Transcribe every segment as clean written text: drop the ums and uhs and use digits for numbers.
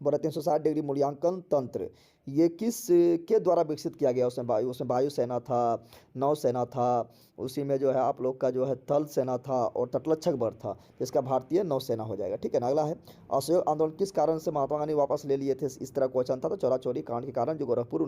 बोला 360 डिग्री मूल्यांकन तंत्र ये किस के द्वारा विकसित किया गया? उसमें वायुसेना था, नौसेना था, उसी में जो है आप लोग का जो है थल सेना था और तटरक्षक बल था। इसका भारतीय नौसेना हो जाएगा। ठीक है ना। अगला है असहयोग आंदोलन किस कारण से महात्मा गांधी वापस ले लिए थे? इस तरह क्वेश्चन था। तो चौरा चौरी कांड के कारण जो गोरखपुर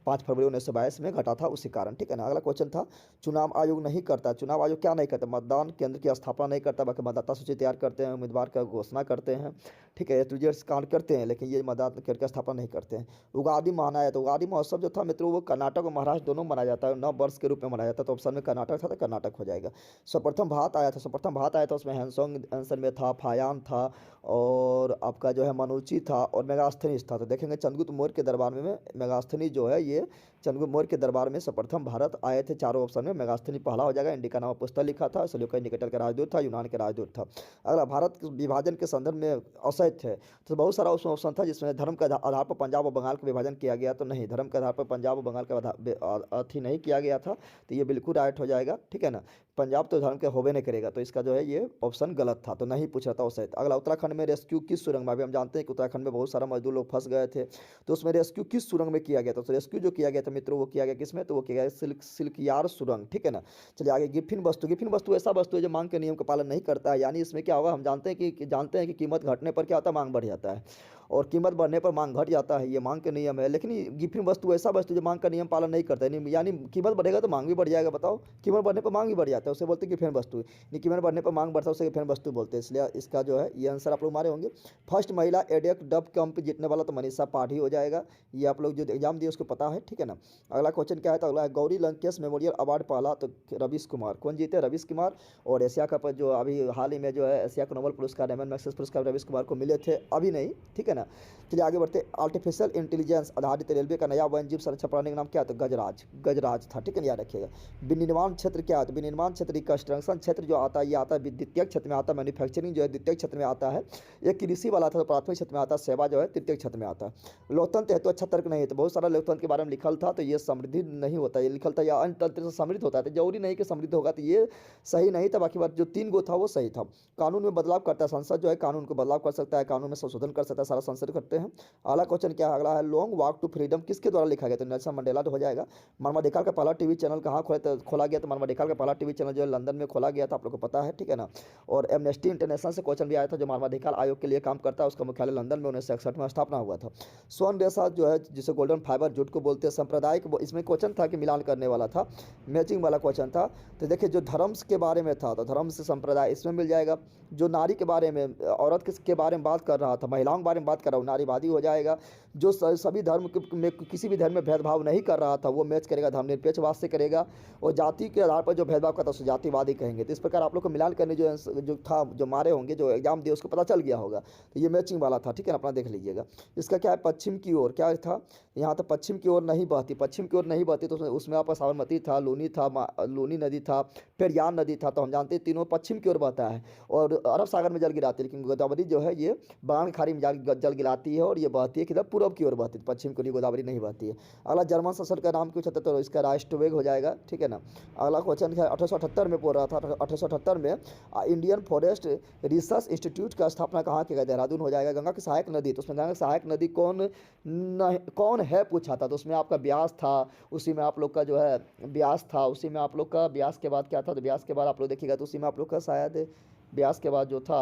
5 फरवरी 1922 में घटा था उसी कारण। ठीक है ना। अगला क्वेश्चन था चुनाव आयोग नहीं करता। चुनाव आयोग क्या नहीं करता? मतदान केंद्र की स्थापना नहीं करता, बाकी मतदाता सूची तैयार करते हैं, उम्मीदवार का घोषणा करते हैं। ठीक है, तो ये कांड करते हैं, लेकिन ये मतदाता केंद्र की स्थापना नहीं करते हैं। उगादि मनाया, तो उगादि महोत्सव जो था मित्रों वो कर्नाटक और महाराष्ट्र दोनों मनाया जाता है, नव वर्ष के रूप में मनाया जाता है। तो ऑप्शन में कर्नाटक था तो कर्नाटक हो जाएगा। सर्वप्रथम भारत आया था, सर्वप्रथम भारत आया था उसमें हैंसोंग आंसर में था, फायान था और आपका जो है मनुची था और मेगास्थनीज था। तो देखेंगे चंद्रगुप्त मौर्य के दरबार में मेगास्थनीज जो है ये चंद्रगुप्त मौर्य के दरबार में सर्वप्रथम भारत आए थे। चारों ऑप्शन में मेगास्थनीज पहला हो जाएगा। इंडिका नामक पुस्तक लिखा था, सेल्यूकस निकेटर का राजदूत था, यूनान के राजदूत था। अगला भारत के विभाजन के संदर्भ में असहज थे, तो बहुत सारा उसमें ऑप्शन था जिसमें धर्म के आधार पर पंजाब और बंगाल का विभाजन किया गया। तो नहीं, धर्म के आधार पर पंजाब और बंगाल का अथी नहीं किया गया था, तो ये बिल्कुल राइट हो जाएगा। ठीक है ना। पंजाब तो धर्म के होबे नहीं करेगा, तो इसका जो है ये ऑप्शन गलत था, तो नहीं पूछ रहा था उससे। अगला उत्तराखंड में रेस्क्यू किस सुरंग में? अभी हम जानते हैं कि उत्तराखंड में बहुत सारा मजदूर लोग फंस गए थे, तो उसमें रेस्क्यू किस सुरंग में किया गया था? तो रेस्क्यू जो किया गया था मित्रों वो किया गया किसमें? तो वो किया गया सिल्कियार सुरंग। ठीक है ना। चलिए आगे गिफिन वस्तु। गिफिन वस्तु ऐसा वस्तु है जो मांग के नियम का पालन नहीं करता है, यानी इसमें क्या होगा? हम जानते हैं कि कीमत घटने पर क्या होता है? मांग बढ़ जाता है और कीमत बढ़ने पर मांग घट जाता है, ये मांग के नियम है। लेकिन गिफिन वस्तु ऐसा वस्तु जो मांग का नियम पालन नहीं करता है, यानी कीमत बढ़ेगा तो मांग भी बढ़ जाएगा। बताओ, कीमत बढ़ने पर मांग भी बढ़ जाता है, उसे बोलते हैं गिफिन वस्तु। कीमत बढ़ने पर मांग बढ़ता है उसे गिफिन वस्तु बोलते हैं। इसलिए इसका जो है ये आंसर आप लोग मारे होंगे। फर्स्ट महिला एडेक डब कप जीतने वाला तो मनीषा पाठी हो जाएगा। ये आप लोग जो एग्जाम दिए उसको पता है। ठीक है ना। अगला क्वेश्चन क्या है? तो अगला है गौरी लंकेश मेमोरियल अवार्ड पहला तो रवीश कुमार। कौन जीते? रवीश कुमार। और एशिया कप जो अभी हाल ही में जो है एशिया का नोबेल पुरस्कार रेमन मैग्सेसे पुरस्कार रवीश कुमार को मिले थे, अभी नहीं। ठीक है ना। चलिए आगे बढ़ते। आर्टिफिशियल इंटेलिजेंस आधारित रेलवे का नया वन्यजीव संरक्षण प्रणाली का नाम क्या था? गजराज। गजराज था। ठीक है, याद रखिएगा। विनिर्माण क्षेत्र क्या है? तो विनिर्माण क्षेत्र कंस्ट्रक्शन क्षेत्र जो आता है ये आता है द्वितीय क्षेत्र में आता है। मैन्युफैक्चरिंग जो है द्वितीय क्षेत्र में आता है। एक कृषि वाला था तो प्राथमिक क्षेत्र में आता है। सेवा जो है तृतीय क्षेत्र में आता है। लोकतंत्र है तो अच्छा तर्क नहीं है, तो बहुत सारा लोकतंत्र के बारे में लिखल था, तो ये समृद्धि नहीं होता, ये लिखल था या अन्य तंत्र से समृद्ध होता है, तो जरूरी नहीं कि समृद्ध होगा, तो ये सही नहीं था। बाकी बात जो 3 गो था वो सही था। कानून में बदलाव करता है, संसद जो है कानून को बदलाव कर सकता है, कानून में संशोधन कर सकता है, सारा संसद करते हैं। अगला क्वेश्चन क्या है? अगला है लॉन्ग वॉक टू फ्रीडम किसके द्वारा लिखा गया? तो नेल्सन मंडेला हो जाएगा। मानवाधिकार का पहला टीवी चैनल कहाँ खोला गया? तो मानवाधिकार का पहला टीवी चैनल जो है लंदन में खोला गया था, आप लोग को पता है। ठीक है ना। और एमनेस्टी इंटरनेशनल से क्वेश्चन भी आया था, जो मानवाधिकार आयोग के लिए काम करता है, उसका मुख्यालय लंदन में 1961 में स्थापना हुआ था। स्वर्ण रेशा जो है जिसे गोल्डन फाइबर जूट को बोलते हैं, सांप्रदायिक, इसमें क्वेश्चन था कि मिलान करने वाला था, मैचिंग वाला क्वेश्चन था। तो देखिए जो धर्म के बारे में था तो धर्म से संप्रदाय इसमें मिल जाएगा। जो नारी के बारे में, औरत के बारे में बात कर रहा था, महिलाओं के बारे में बात कर रहा हूँ, नारीवादी हो जाएगा। जो सभी धर्म में किसी भी धर्म में भेदभाव नहीं कर रहा था वो मैच करेगा, धर्मनिरपेक्ष वाद से करेगा। और जाति के आधार पर जो भेदभाव करता है उसे जातिवादी कहेंगे। तो इस प्रकार आप लोग को मिलान करने जो था, जो मारे होंगे, जो एग्जाम दिए उसको पता चल गया होगा, तो ये मैचिंग वाला था। ठीक है ना, अपना देख लीजिएगा। इसका क्या है? पश्चिम की ओर क्या था? यहाँ तो पश्चिम की ओर नहीं बहती, पश्चिम की ओर नहीं बहती, तो उसमें आपका साबरमती था, लूनी था, लूनी नदी था, पेरियार नदी था। तो हम जानते हैं तीनों पश्चिम की ओर बहता है और अरब सागर में जल गिराती है। लेकिन गोदावरी जो है ये बंगाल खाड़ी में जल गिराती है और ये बहती है किधर? पूरब की ओर बहती है, पश्चिम की ओर गोदावरी नहीं बहती है। अगला जर्मन शासक का नाम क्यों था? तो इसका राष्ट्रवेग हो जाएगा। ठीक है ना। अगला क्वेश्चन है 1878 में बोल रहा था, 1878 में इंडियन फॉरेस्ट रिसर्च इंस्टीट्यूट का स्थापना कहाँ किया गया? देहरादून हो जाएगा। गंगा की सहायक नदी, तो उसमें गंगा की सहायक नदी कौन है पूछा था, तो उसमें आपका ब्यास था, उसी में आप लोग का जो है ब्यास था, उसी में आप लोग का ब्यास के बाद क्या था? तो ब्यास के बाद आप लोग देखिएगा तो उसी में आप लोग का शायद ब्यास के बाद जो था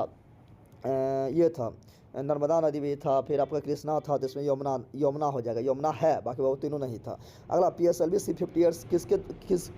ये था नर्मदा नदी भी था, फिर आपका कृष्णा था, तो इसमें यमुना हो जाएगा। यमुना है, बाकी वो तीनों नहीं था। अगला PSLV C-58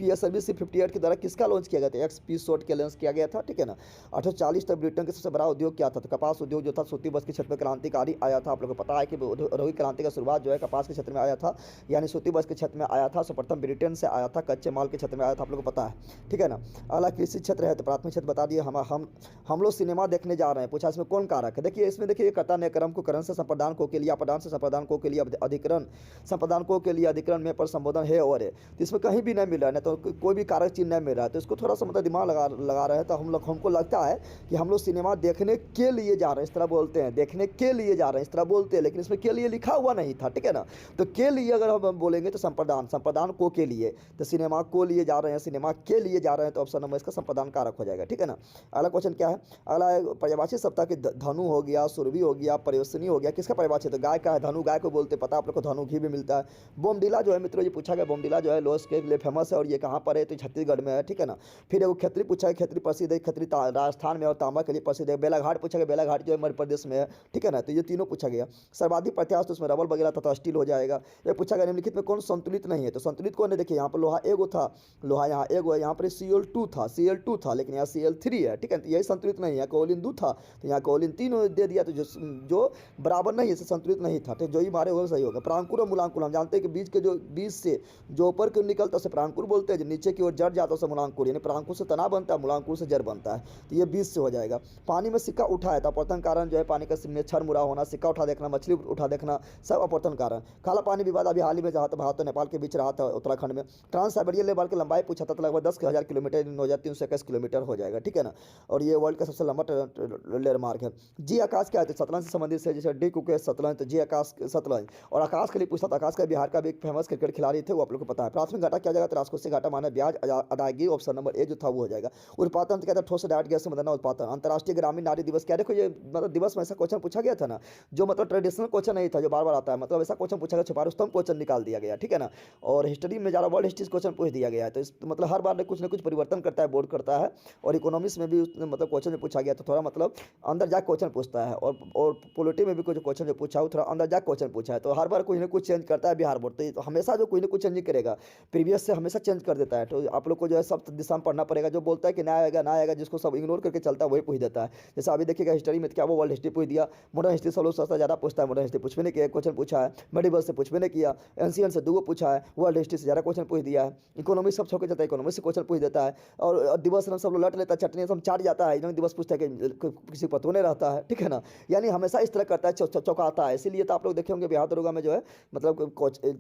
PSLV C-58 के द्वारा किसका लॉन्च किया गया था? XP शॉट के लॉन्च किया गया था। ठीक है ना। 1840 तक ब्रिटेन का सबसे बड़ा उद्योग क्या था? तो कपास उद्योग जो था सूती बस के क्षेत्र में क्रांतिकारी आया था। आप लोगों को पता है कि औद्योगिक क्रांति का शुरुआत जो है कपास के क्षेत्र में आया था, यानी सूती बस के क्षेत्र में आया था। सर्वप्रथम ब्रिटेन से आया था, कच्चे माल के क्षेत्र में आया था, आप लोग को पता है। ठीक है ना। अगला कृषि क्षेत्र है, तो प्राथमिक क्षेत्र बता दिए। हम लोग सिनेमा देखने जा रहे हैं, पूछा इसमें कौन कारक है? देखिए इसमें देखिए कर्ता ने क्रम को करण से संप्रदान को के लिए, अपदान से संप्रदान को के लिए अधिकरण, संप्रदान को के लिए अधिकरण में पर संबोधन है और है, तो इसमें कहीं भी नहीं मिल रहा है। तो कोई भी कारक चिन्ह नहीं मिल रहा है, तो इसको थोड़ा सा मतलब दिमाग लगा रहे हैं, तो हमको लगता है कि हम लोग सिनेमा देखने के लिए जा रहे हैं, इस तरह बोलते हैं, देखने के लिए जा रहे हैं इस तरह बोलते हैं, लेकिन इसमें के लिए लिखा हुआ नहीं था, ठीक है ना। तो के लिए अगर हम बोलेंगे तो संप्रदान, संप्रदान को के लिए, तो सिनेमा को लिए जा रहे हैं, सिनेमा के लिए जा रहे हैं, तो ऑप्शन नंबर इसका संप्रदान कारक हो जाएगा, ठीक है ना। अगला क्वेश्चन क्या है, अगला है पर्यायवाची सप्ताह के धनु हो गया, सुरभि हो गया, पर्यवसिनी हो गया, किसका पर्यायवाची, तो गाय का है, धनु गाय को बोलते, पता आप लोग को धनु घी भी मिलता है। बोमडिला जो है मित्रों ये पूछा गया, बोमडिला जो है लोस के लिए फेमस है, और ये कहाँ पर है, तो छत्तीसगढ़ में है, ठीक है ना। फिर एगो खत्री पूछा है, खत्री प्रसिद्ध है, खत्री राजस्थान में और तांबा के लिए प्रसिद्ध है। बेलाघाट पूछा गया, बेलाघाट जो है मध्य प्रदेश में है, ठीक है ना। तो ये तीनों पूछा गया। सर्वाधिक प्रत्याश तो उसमें रबल वगैरह तथा स्टील हो जाएगा। ये पूछा गया निम्नलिखित में कौन संतुलित नहीं है, तो संतुलित कौन है, देखिए यहाँ पर लोहा एगो था, लोहा यहाँ एगो है, यहाँ पर Cl2 था, Cl2 था, लेकिन यहाँ Cl3 है, ठीक है। तो यही संतुलित नहीं है, कोलिन 2 था, तो यहाँ कोलिन 3 दे दिया, तो जो बराबर नहीं है संतुलित नहीं था, तो जो ही मारे वो सही होगा। प्रांकुर और मूलांकुर, हम जानते हैं कि बीज के जो बीज से जो ऊपर की ओर निकलता है उसे प्रांकुर बोलते हैं, जो नीचे की ओर जड़ जाता है उसे मूलांकुर, यानी प्रांकुर से तना बनता है, मूलांकुर से जड़ बनता है, तो ये बीज से हो जाएगा। पानी में सिक्का उठा है, तो अपवर्तन कारण जो है पानी का में क्षर मुड़ा होना, सिक्का उठा देखना, मछली उठा देखना, सब अपवर्तन कारण। काला पानी विवाद अभी हाल ही में जहाँ भारत और नेपाल के बीच रहा था, उत्तराखंड में। ट्रांस साइबेरियन लेबर की लंबाई पूछा था, तो लगभग 10,000 किलोमीटर, 9,321 किलोमीटर हो जाएगा, ठीक है ना। और ये वर्ल्ड का सबसे लंबा रेल मार्ग है। जी आकाश क्या है, सतलज से संबंधित है, जैसे डी कुके सतलज, तो जी आकाश सतलज। और आकाश के लिए पूछा था, आकाश का बिहार का भी एक फेमस क्रिकेट खिलाड़ी थे, वो आप लोग को पता है। प्राथमिक घाटा क्या जाएगा, तो राजकोषीय घाटा माने ब्याज अदायगी, ऑप्शन नंबर ए जो था वो हो जाएगा। उत्पादन तो कहता है ठोस डायरेक्ट गैस से बदलना उत्पादन। अंतर्राष्ट्रीय ग्रामीण नारी दिवस क्या, देखो ये मतलब दिवस में ऐसा क्वेश्चन पूछा गया था ना, जो मतलब ट्रेडिशनल क्वेश्चन नहीं था, जो बार बार आता है, मतलब ऐसा क्वेश्चन पूछा गया, छुपारुस्तम क्वेश्चन निकाल दिया गया, ठीक है ना। और हिस्ट्री में ज़्यादा वर्ल्ड हिस्ट्री क्वेश्चन पूछ दिया गया है, तो इस मतलब हर बार कुछ ना कुछ परिवर्तन करता है, बोर्ड करता है। और इकोनॉमिक्स में भी मतलब क्वेश्चन जो पूछा गया तो थोड़ा मतलब अंदर जा क्वेश्चन पूछता है, और पॉलिटी में भी कुछ क्वेश्चन जो पूछा है थोड़ा अंदर जा क्वेश्चन पूछा है, तो हर बार कुछ ना कुछ चेंज करता है बिहार बोर्ड, तो हमेशा जो कुछ ना कुछ चेंज करेगा, प्रीवियस से हमेशा चेंज कर देता है। तो आप लोग को जो है सब दिशा में पढ़ना पड़ेगा, जो बोलता है कि ना आएगा ना आएगा, जिसको सब इग्नोर करके चलता है वही पूछ देता है। जैसे अभी देखिएगा हिस्ट्री में क्या वो वर्ल्ड हिस्ट्री पूछ दिया, मॉडर्न हिस्ट्री सब लोग सस्ता ज़्यादा पूछता है, मॉडर्न हिस्ट्री पूछ भी नहीं किया, क्वेश्चन पूछा है, मेडिवल से पूछ भी नहीं किया, एंशियंट से 2 पूछा है, वर्ल्ड हिस्ट्री से ज़्यादा क्वेश्चन पूछ दिया है। इकोनॉमिक्स सब छोड़ के जाता है, इकोनॉमिक्स से क्वेश्चन पूछ देता है। और दिवस सब लोग लट लेता है, चटनी सब चाट जाता है, इन्होंने दिवस पूछता है कि किसी पता नहीं रहता है, ठीक है ना। यानी हमेशा इस तरह करता है, चौंकाता है। इसीलिए तो आप लोग देखे होंगे बिहार दरोगा में जो है मतलब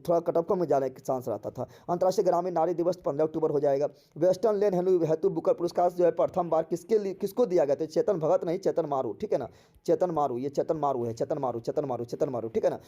थोड़ा कटअप कम में जाने का चांस रहता था। अंतर्राष्ट्रीय ग्रामीण नारी दिवस 15 अक्टूबर हो जाएगा। वेस्टर्न लेन हेतु बुकर पुरस्कार जो है प्रथम बार किसको दिया गया था, चेतन भगत नहीं, चेतन मारू, ठीक है ना। चेतन मारू, ये चेतन मारू है, चेतन मारू, ठीक है ना।